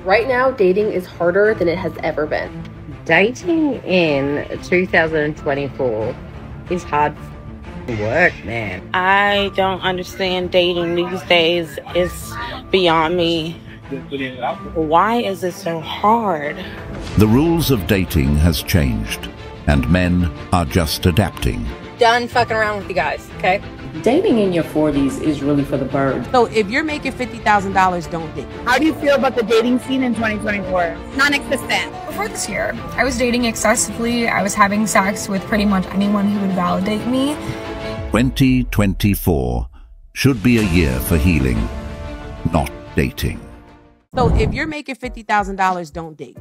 Right now, dating is harder than it has ever been. Dating in 2024 is hard work, man. I don't understand dating these days. It's beyond me. Why is it so hard? The rules of dating has changed, and men are just adapting. Done fucking around with you guys, okay? Dating in your 40s is really for the birds. So if you're making $50,000, don't date. How do you feel about the dating scene in 2024? Non-existent. Before this year, I was dating excessively. I was having sex with pretty much anyone who would validate me. 2024 should be a year for healing, not dating. So if you're making $50,000, don't date.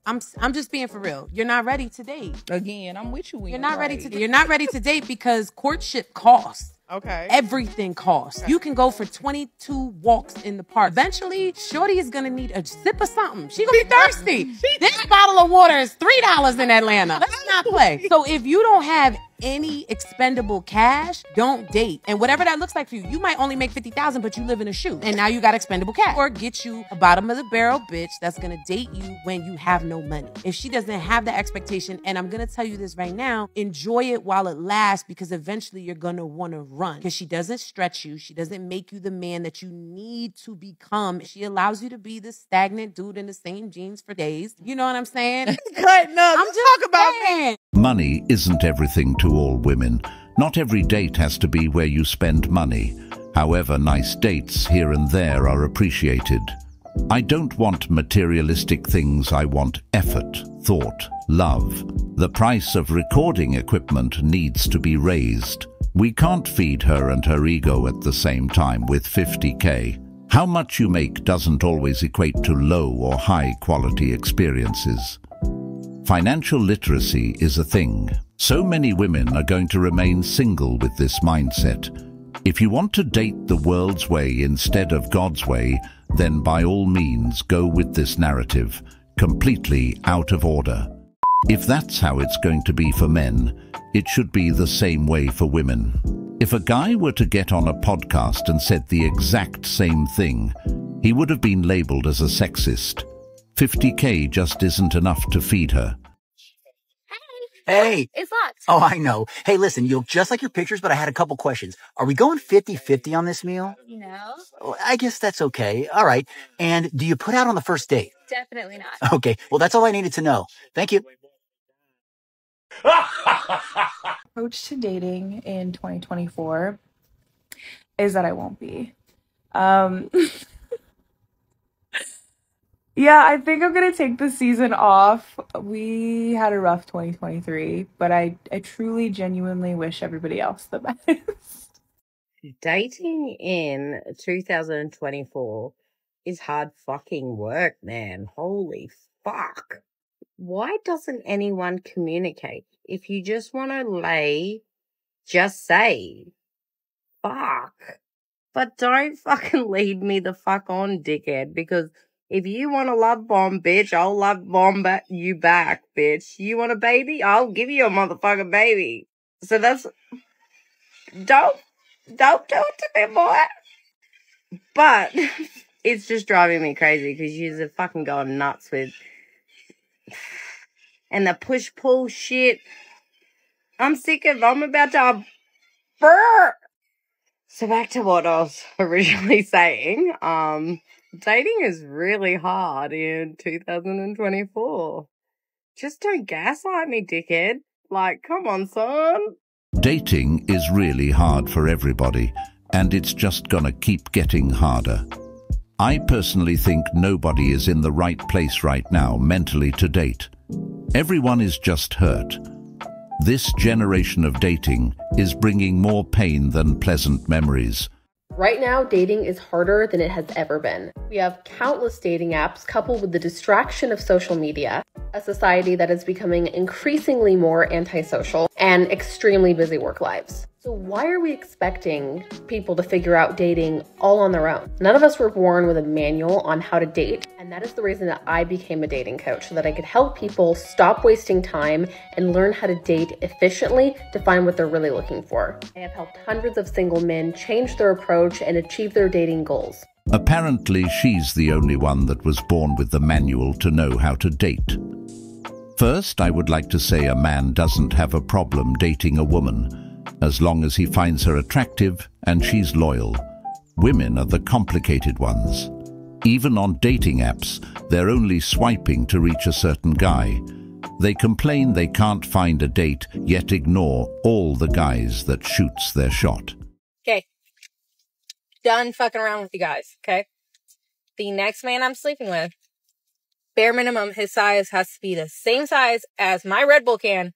I'm just being for real. You're not ready to date. Again, I'm with you. You're not ready to. You're not ready to date because courtship costs. Okay. Everything costs. You can go for 22 walks in the park. Eventually, shorty is gonna need a sip of something. She gonna be thirsty. This bottle of water is $3 in Atlanta. Let's not play. So if you don't have any expendable cash, don't date. And whatever that looks like for you, you might only make 50,000, but you live in a shoe, and now you got expendable cash. Or get you a bottom of the barrel bitch that's gonna date you when you have no money. If she doesn't have that expectation, and I'm gonna tell you this right now, enjoy it while it lasts, because eventually you're gonna wanna run. Because she doesn't stretch you. She doesn't make you the man that you need to become. She allows you to be this stagnant dude in the same jeans for days. You know what I'm saying? Cutting up. I'm just talk about saying. Money isn't everything to all women. Not every date has to be where you spend money. However, nice dates here and there are appreciated. I don't want materialistic things. I want effort, thought, love. The price of recording equipment needs to be raised. We can't feed her and her ego at the same time with 50K. How much you make doesn't always equate to low or high quality experiences. Financial literacy is a thing. So many women are going to remain single with this mindset. If you want to date the world's way instead of God's way, then by all means go with this narrative, completely out of order. If that's how it's going to be for men, it should be the same way for women. If a guy were to get on a podcast and said the exact same thing, he would have been labeled as a sexist. 50K just isn't enough to feed her. Hey. It's locked. Oh, I know. Hey, listen, you look just like your pictures, but I had a couple questions. Are we going 50-50 on this meal? No. Well, I guess that's okay. All right. And do you put out on the first date? Definitely not. Okay. Well, that's all I needed to know. Thank you. Approach to dating in 2024 is that I won't be. Yeah, I think I'm gonna take the season off. We had a rough 2023, but I truly, genuinely wish everybody else the best. Dating in 2024 is hard fucking work, man. Holy fuck. Why doesn't anyone communicate? If you just want to lay, just say, fuck. But don't fucking lead me the fuck on, dickhead, because if you want a love bomb, bitch, I'll love bomb you back, bitch. You want a baby? I'll give you a motherfucking baby. So that's... Don't do it to me, boy. But it's just driving me crazy because you're fucking going nuts with... And the push-pull shit. I'm about to... Brr! So back to what I was originally saying. Dating is really hard in 2024. Just don't gaslight me, dickhead. Like, come on, son. Dating is really hard for everybody, and it's just gonna keep getting harder. I personally think nobody is in the right place right now mentally to date. Everyone is just hurt. This generation of dating is bringing more pain than pleasant memories. Right now, dating is harder than it has ever been. We have countless dating apps coupled with the distraction of social media, a society that is becoming increasingly more antisocial, and extremely busy work lives. So why are we expecting people to figure out dating all on their own? None of us were born with a manual on how to date, and that is the reason that I became a dating coach, so that I could help people stop wasting time and learn how to date efficiently to find what they're really looking for. I have helped hundreds of single men change their approach and achieve their dating goals. Apparently, she's the only one that was born with the manual to know how to date. First, I would like to say a man doesn't have a problem dating a woman, as long as he finds her attractive and she's loyal. Women are the complicated ones. Even on dating apps, they're only swiping to reach a certain guy. They complain they can't find a date, yet ignore all the guys that shoots their shot. Okay. Done fucking around with you guys, okay? The next man I'm sleeping with, bare minimum, his size has to be the same size as my Red Bull can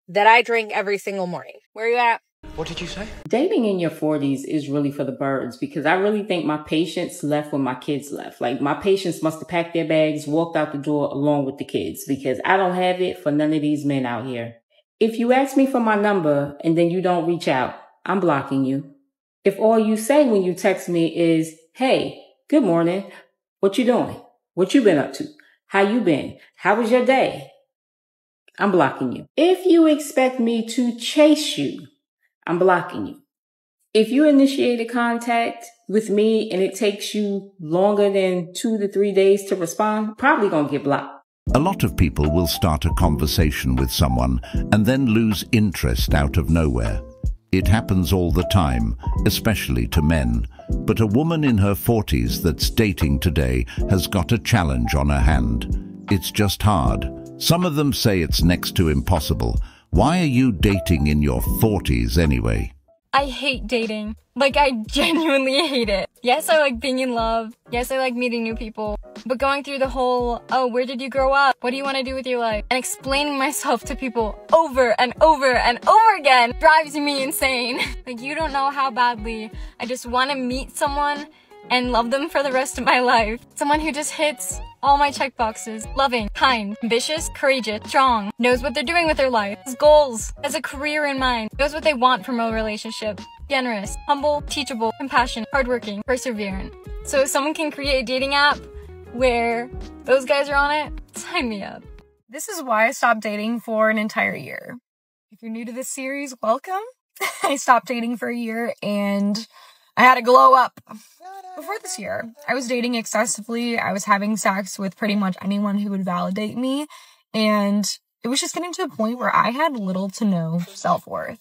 that I drink every single morning. Where are you at? What did you say? Dating in your 40s is really for the birds because I really think my patients left when my kids left. Like, my patients must have packed their bags, walked out the door along with the kids because I don't have it for none of these men out here. If you ask me for my number and then you don't reach out, I'm blocking you. If all you say when you text me is, hey, good morning, what you doing? What you been up to? How you been? How was your day? I'm blocking you. If you expect me to chase you, I'm blocking you. If you initiated contact with me and it takes you longer than 2 to 3 days to respond, probably gonna get blocked. A lot of people will start a conversation with someone and then lose interest out of nowhere. It happens all the time, especially to men. But a woman in her 40s that's dating today has got a challenge on her hand. It's just hard. Some of them say it's next to impossible. Why are you dating in your 40s anyway? I hate dating. Like, I genuinely hate it. Yes, I like being in love. Yes, I like meeting new people. But going through the whole, oh, where did you grow up? What do you want to do with your life? And explaining myself to people over and over and over again drives me insane. Like, you don't know how badly I just want to meet someone and love them for the rest of my life. Someone who just hits all my checkboxes. Loving, kind, ambitious, courageous, strong, knows what they're doing with their life, has goals, has a career in mind, knows what they want from a relationship, generous, humble, teachable, compassionate, hardworking, perseverant. So if someone can create a dating app where those guys are on it, sign me up. This is why I stopped dating for an entire year. If you're new to this series, welcome. I stopped dating for a year and I had to glow up. Before this year, I was dating excessively. I was having sex with pretty much anyone who would validate me. And it was just getting to a point where I had little to no self-worth.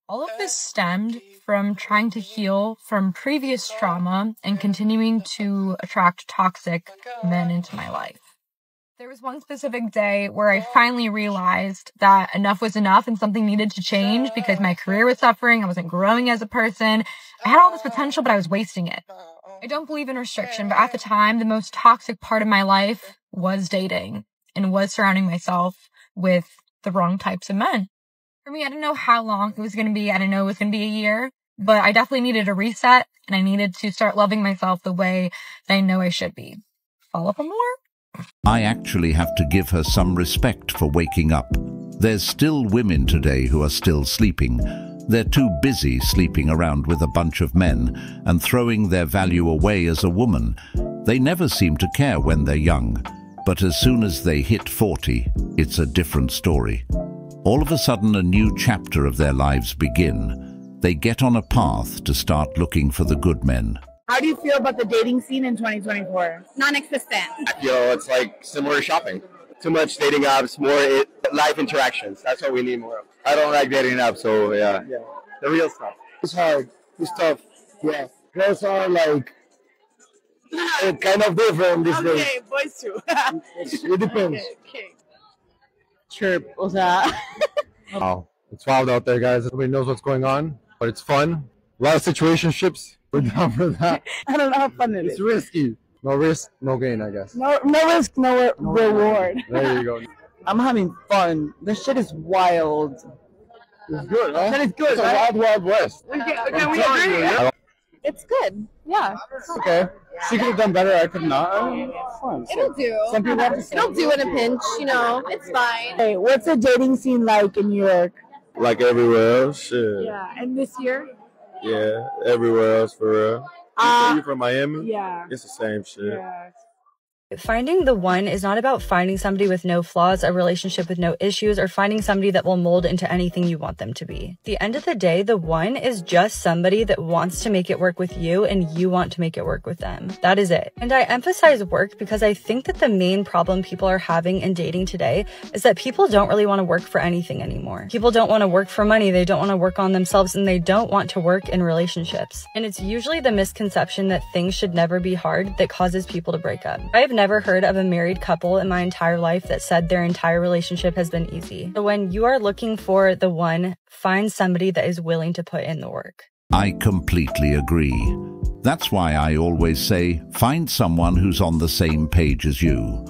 All of this stemmed from trying to heal from previous trauma and continuing to attract toxic men into my life. There was one specific day where I finally realized that enough was enough and something needed to change because my career was suffering. I wasn't growing as a person. I had all this potential, but I was wasting it. I don't believe in restriction, but at the time, the most toxic part of my life was dating and was surrounding myself with the wrong types of men. For me, I didn't know how long it was going to be. I didn't know it was going to be a year, but I definitely needed a reset and I needed to start loving myself the way that I know I should be. Follow for more? I actually have to give her some respect for waking up. There's still women today who are still sleeping. They're too busy sleeping around with a bunch of men and throwing their value away as a woman. They never seem to care when they're young, but as soon as they hit 40, it's a different story. All of a sudden, a new chapter of their lives begin. They get on a path to start looking for the good men. How do you feel about the dating scene in 2024? Non-existent. I feel it's like similar to shopping. Too much dating apps, more live interactions. That's what we need more of. I don't like dating apps, so yeah. The real stuff. It's hard. It's tough. Yeah. Girls are like kind of different these days. Okay, boys too. It depends. Okay. Chirp. O sea. Wow. It's wild out there, guys. Nobody knows what's going on, but it's fun. A lot of situationships. We're down for that. I don't know how fun it is. It's risky. No risk, no gain, I guess. No risk, no reward. There you go. I'm having fun. This shit is wild. It's good, huh? That is good, It's right? a wild, wild west. Can we agree? It's good. Yeah. Okay. She could have done better. I could not. I mean, it's fun. It'll do. Some people have to It'll do in a pinch, you know. It's fine. Hey, what's the dating scene like in New York? Like everywhere else, shit. Yeah, and this year? Yeah, everywhere else for real. You from Miami? Yeah. It's the same shit. Yeah. Finding the one is not about finding somebody with no flaws, a relationship with no issues, or finding somebody that will mold into anything you want them to be. At the end of the day, the one is just somebody that wants to make it work with you and you want to make it work with them. That is it. And I emphasize work because I think that the main problem people are having in dating today is that people don't really want to work for anything anymore. People don't want to work for money, they don't want to work on themselves, and they don't want to work in relationships. And it's usually the misconception that things should never be hard that causes people to break up. I've never heard of a married couple in my entire life that said their entire relationship has been easy. So when you are looking for the one, find somebody that is willing to put in the work. I completely agree. That's why I always say, find someone who's on the same page as you.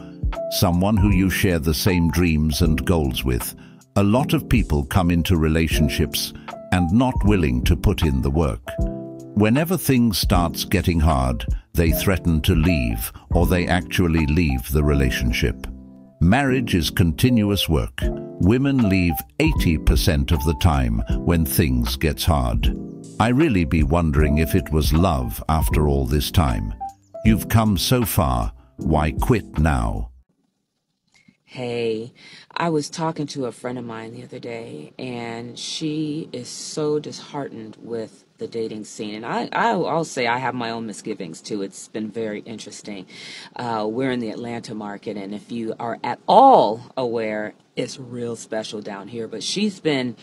Someone who you share the same dreams and goals with. A lot of people come into relationships and not willing to put in the work. Whenever things starts getting hard, they threaten to leave, or they actually leave the relationship. Marriage is continuous work. Women leave 80% of the time when things gets hard. I really be wondering if it was love after all this time. You've come so far, why quit now? Hey, I was talking to a friend of mine the other day, and she is so disheartened with the dating scene. And I'll say I have my own misgivings too. It's been very interesting. We're in the Atlanta market, and if you are at all aware, it's real special down here. But she's been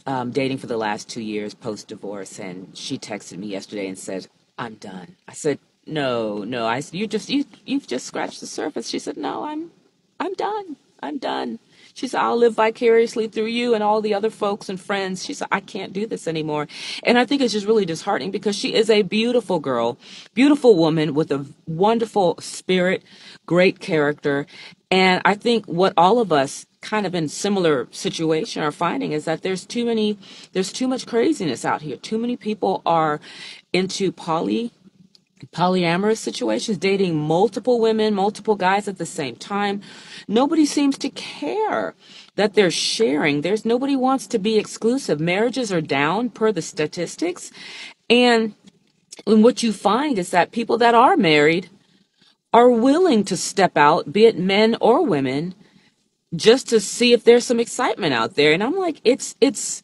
dating for the last 2 years post-divorce, and she texted me yesterday and said, "I'm done." I said, "No." I said, "You've just scratched the surface." She said, "No, I'm done. I'm done." She said, "I'll live vicariously through you and all the other folks and friends." She said, "I can't do this anymore." And I think it's just really disheartening because she is a beautiful girl, beautiful woman with a wonderful spirit, great character. And I think what all of us kind of in similar situation are finding is that there's too much craziness out here. Too many people are into polyamorous situations, dating multiple women, multiple guys at the same time. Nobody seems to care that they're sharing. Nobody wants to be exclusive. Marriages are down per the statistics. And what you find is that people that are married are willing to step out, be it men or women, just to see if there's some excitement out there. And I'm like, it's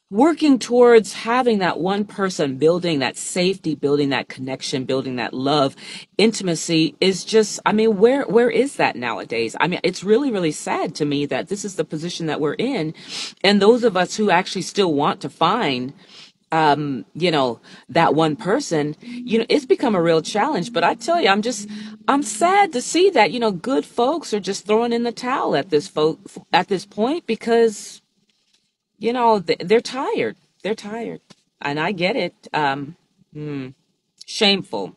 working towards having that one person, building that safety, building that connection, building that love, intimacy is just, I mean, where is that nowadays? I mean, it's really, really sad to me that this is the position that we're in. And those of us who actually still want to find, that one person, it's become a real challenge. But I tell you, I'm sad to see that, good folks are just throwing in the towel at this point because they're tired. They're tired. And I get it. Shameful.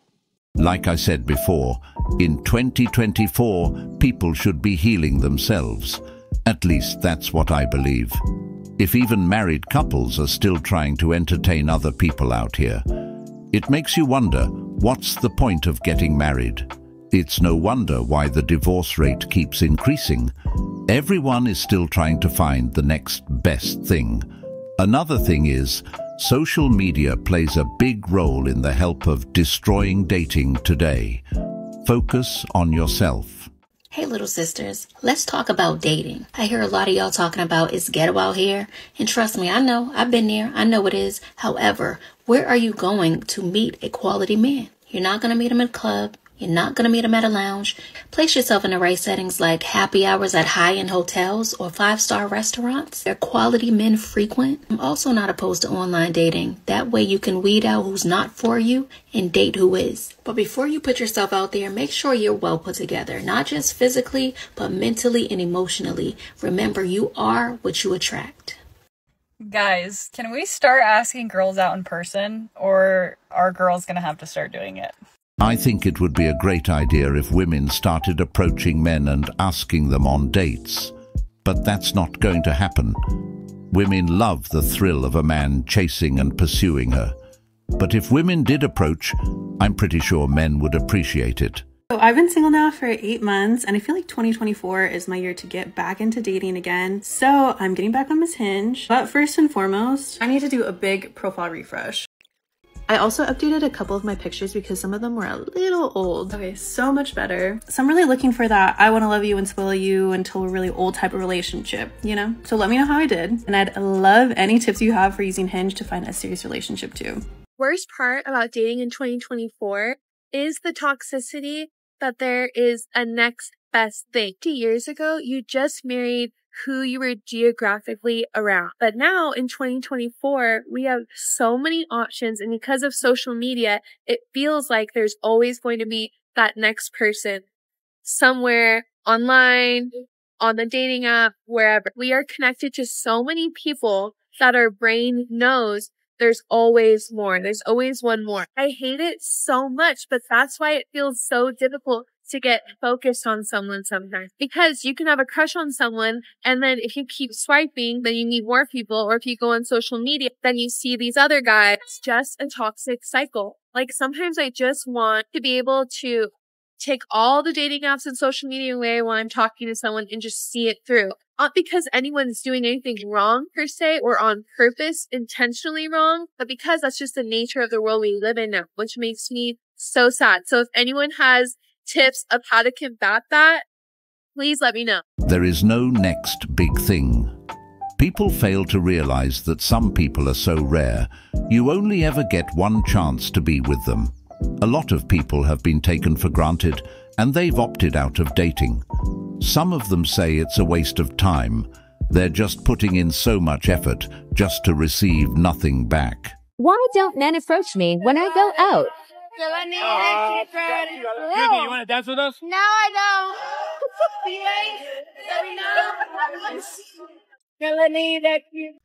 Like I said before, in 2024, people should be healing themselves. At least that's what I believe. If even married couples are still trying to entertain other people out here, it makes you wonder, what's the point of getting married? It's no wonder why the divorce rate keeps increasing. Everyone is still trying to find the next best thing. Another thing is, social media plays a big role in the help of destroying dating today. Focus on yourself. Hey little sisters, let's talk about dating. I hear a lot of y'all talking about it's ghetto out here. And trust me, I know, I've been there, I know it is. However, where are you going to meet a quality man? You're not going to meet him in a club. You're not going to meet them at a lounge. Place yourself in the right settings like happy hours at high-end hotels or 5-star restaurants. They're quality men frequent. I'm also not opposed to online dating. That way you can weed out who's not for you and date who is. But before you put yourself out there, make sure you're well put together. Not just physically, but mentally and emotionally. Remember, you are what you attract. Guys, can we start asking girls out in person, or are girls going to have to start doing it? I think it would be a great idea if women started approaching men and asking them on dates. But that's not going to happen. Women love the thrill of a man chasing and pursuing her. But if women did approach, I'm pretty sure men would appreciate it. So I've been single now for 8 months, and I feel like 2024 is my year to get back into dating again. So I'm getting back on Miss Hinge. But first and foremost, I need to do a big profile refresh. I also updated a couple of my pictures because some of them were a little old. Okay, so much better. So I'm really looking for that I want to love you and spoil you until we're really old type of relationship, you know? So let me know how I did. And I'd love any tips you have for using Hinge to find a serious relationship too. Worst part about dating in 2024 is the toxicity that there is a next best thing. 50 years ago, you just married who you were geographically around. But now in 2024, we have so many options. And because of social media, it feels like there's always going to be that next person somewhere online, on the dating app, wherever. We are connected to so many people that our brain knows there's always more. There's always one more. I hate it so much, but that's why it feels so difficult to get focused on someone sometimes. Because you can have a crush on someone, and then if you keep swiping, then you need more people. Or if you go on social media, then you see these other guys. It's just a toxic cycle. Like, sometimes I just want to be able to take all the dating apps and social media away while I'm talking to someone and just see it through. Not because anyone's doing anything wrong per se, or on purpose, intentionally wrong, but because that's just the nature of the world we live in now, which makes me so sad. So if anyone has tips of how to combat that, please let me know. There is no next big thing. People fail to realize that some people are so rare, you only ever get one chance to be with them. A lot of people have been taken for granted, and they've opted out of dating. Some of them say it's a waste of time. They're just putting in so much effort just to receive nothing back. Why don't men approach me when I go out? Excuse me, you want to dance with us? No, I don't.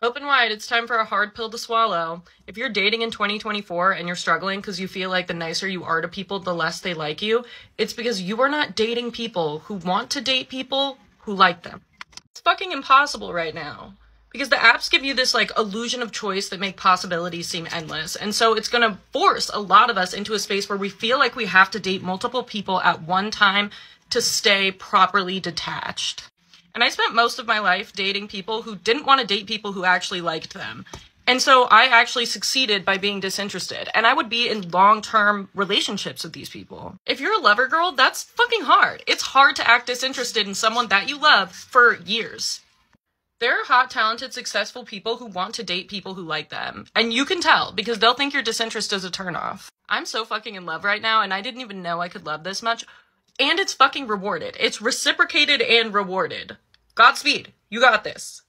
Open wide, it's time for a hard pill to swallow. If you're dating in 2024 and you're struggling because you feel like the nicer you are to people, the less they like you, it's because you are not dating people who want to date people who like them. It's fucking impossible right now. Because the apps give you this, like, illusion of choice that make possibilities seem endless. And so it's gonna force a lot of us into a space where we feel like we have to date multiple people at one time to stay properly detached. And I spent most of my life dating people who didn't want to date people who actually liked them. And so I actually succeeded by being disinterested. And I would be in long-term relationships with these people. If you're a lover girl, that's fucking hard. It's hard to act disinterested in someone that you love for years. There are hot, talented, successful people who want to date people who like them. And you can tell, because they'll think your disinterest is a turnoff. I'm so fucking in love right now, and I didn't even know I could love this much. And it's fucking rewarded. It's reciprocated and rewarded. Godspeed. You got this.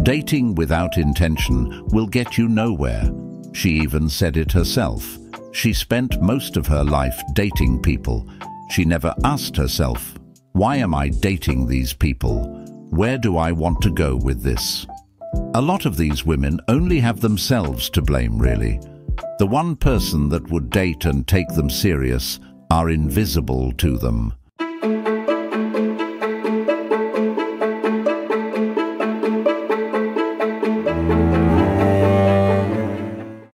Dating without intention will get you nowhere. She even said it herself. She spent most of her life dating people. She never asked herself, why am I dating these people? Where do I want to go with this? A lot of these women only have themselves to blame, really. The one person that would date and take them serious are invisible to them.